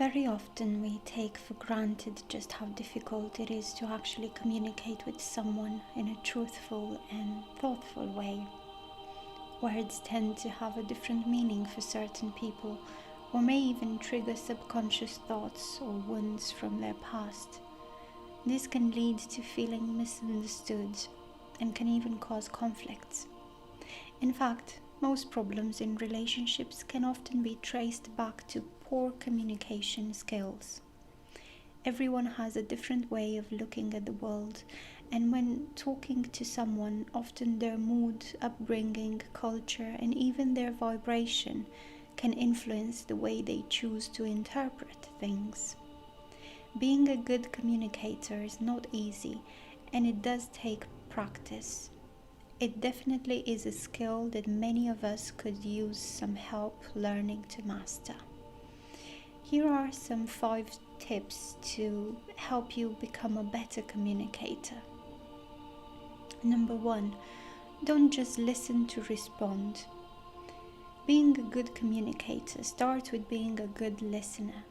Very often we take for granted just how difficult it is to actually communicate with someone in a truthful and thoughtful way. Words tend to have a different meaning for certain people, or may even trigger subconscious thoughts or wounds from their past. This can lead to feeling misunderstood and can even cause conflicts. In fact, most problems in relationships can often be traced back to poor communication skills. Everyone has a different way of looking at the world, and when talking to someone, often their mood, upbringing, culture, and even their vibration can influence the way they choose to interpret things. Being a good communicator is not easy, and it does take practice. It definitely is a skill that many of us could use some help learning to master. Here are some 5 tips to help you become a better communicator. Number 1, don't just listen to respond. Being a good communicator starts with being a good listener.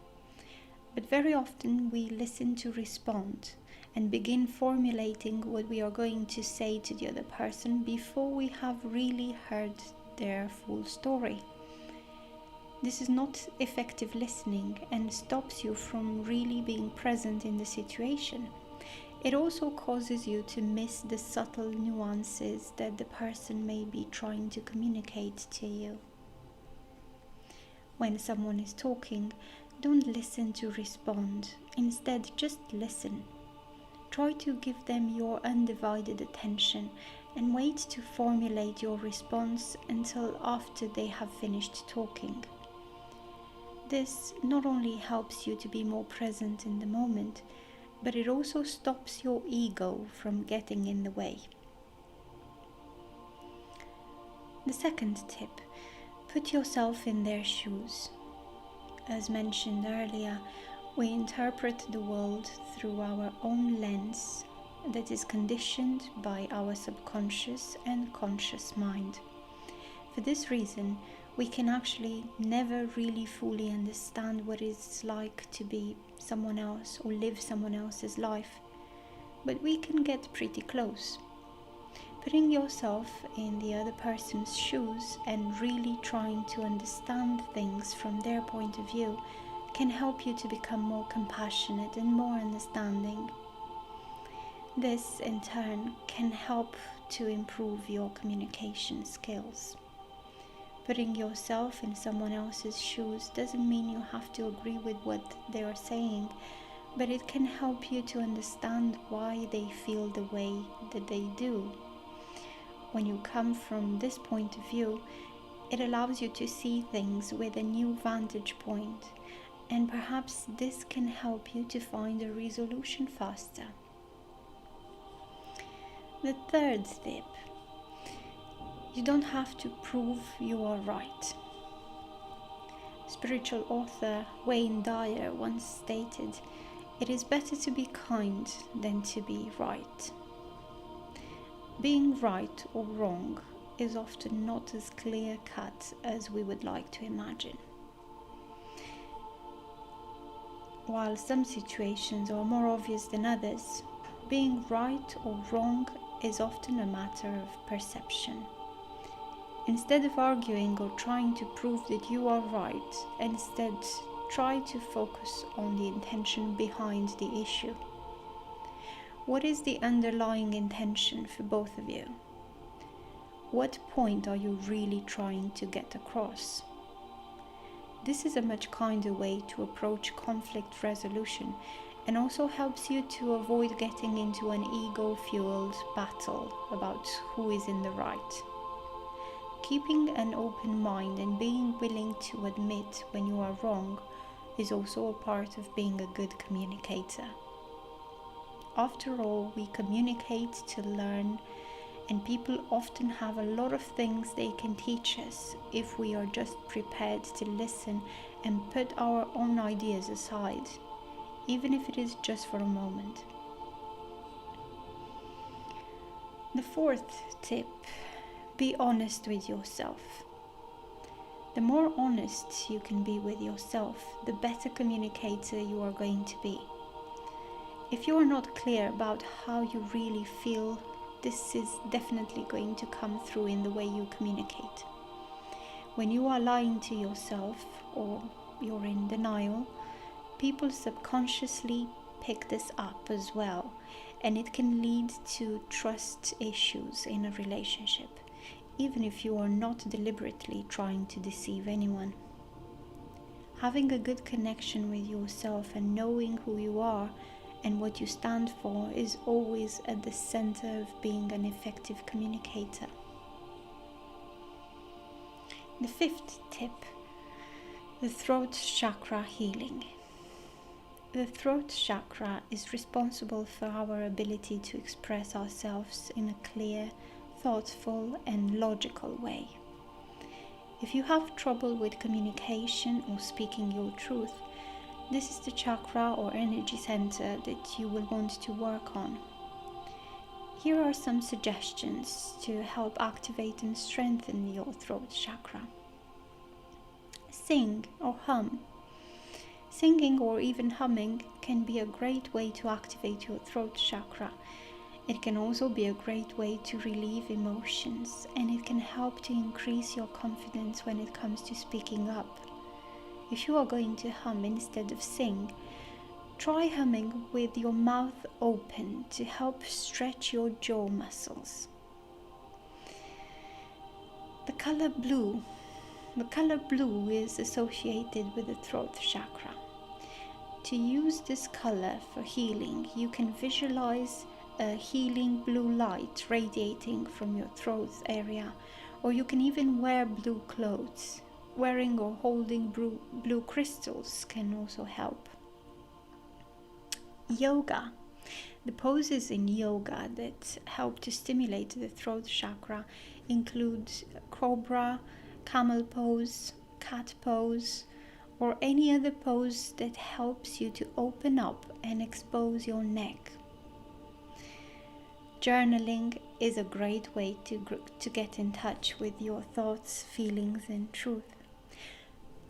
But very often we listen to respond and begin formulating what we are going to say to the other person before we have really heard their full story. This is not effective listening and stops you from really being present in the situation. It also causes you to miss the subtle nuances that the person may be trying to communicate to you. When someone is talking, don't listen to respond. Instead, just listen. Try to give them your undivided attention and wait to formulate your response until after they have finished talking. This not only helps you to be more present in the moment, but it also stops your ego from getting in the way. The second tip, put yourself in their shoes. As mentioned earlier, we interpret the world through our own lens that is conditioned by our subconscious and conscious mind. For this reason, we can actually never really fully understand what it's like to be someone else or live someone else's life, but we can get pretty close. Putting yourself in the other person's shoes and really trying to understand things from their point of view can help you to become more compassionate and more understanding. This, in turn, can help to improve your communication skills. Putting yourself in someone else's shoes doesn't mean you have to agree with what they are saying, but it can help you to understand why they feel the way that they do. When you come from this point of view, it allows you to see things with a new vantage point, and perhaps this can help you to find a resolution faster. The third tip, you don't have to prove you are right. Spiritual author Wayne Dyer once stated, "It is better to be kind than to be right." Being right or wrong is often not as clear-cut as we would like to imagine. While some situations are more obvious than others, being right or wrong is often a matter of perception. Instead of arguing or trying to prove that you are right, instead try to focus on the intention behind the issue. What is the underlying intention for both of you? What point are you really trying to get across? This is a much kinder way to approach conflict resolution and also helps you to avoid getting into an ego-fueled battle about who is in the right. Keeping an open mind and being willing to admit when you are wrong is also a part of being a good communicator. After all, we communicate to learn, and people often have a lot of things they can teach us if we are just prepared to listen and put our own ideas aside, even if it is just for a moment. The fourth tip, be honest with yourself. The more honest you can be with yourself, the better communicator you are going to be. If you are not clear about how you really feel, this is definitely going to come through in the way you communicate. When you are lying to yourself or you're in denial, people subconsciously pick this up as well, and it can lead to trust issues in a relationship, even if you are not deliberately trying to deceive anyone. Having a good connection with yourself and knowing who you are and what you stand for is always at the center of being an effective communicator. The fifth tip, the throat chakra healing. The throat chakra is responsible for our ability to express ourselves in a clear, thoughtful, and logical way. If you have trouble with communication or speaking your truth, this is the chakra or energy center that you will want to work on. Here are some suggestions to help activate and strengthen your throat chakra. Sing or hum. Singing or even humming can be a great way to activate your throat chakra. It can also be a great way to relieve emotions, and it can help to increase your confidence when it comes to speaking up. If you are going to hum instead of sing, try humming with your mouth open to help stretch your jaw muscles. The color blue. The color blue is associated with the throat chakra. To use this color for healing, you can visualize a healing blue light radiating from your throat area, or you can even wear blue clothes. Wearing or holding blue crystals can also help. Yoga. The poses in yoga that help to stimulate the throat chakra include cobra, camel pose, cat pose, or any other pose that helps you to open up and expose your neck. Journaling is a great way to get in touch with your thoughts, feelings, and truth.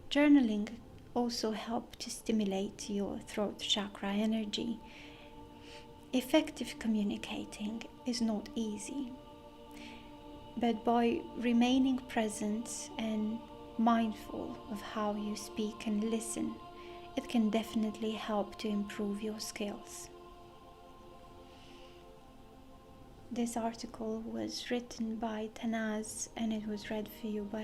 Journaling also helps to stimulate your throat chakra energy. Effective communicating is not easy, but by remaining present and mindful of how you speak and listen, it can definitely help to improve your skills. This article was written by Tanaaz and it was read for you by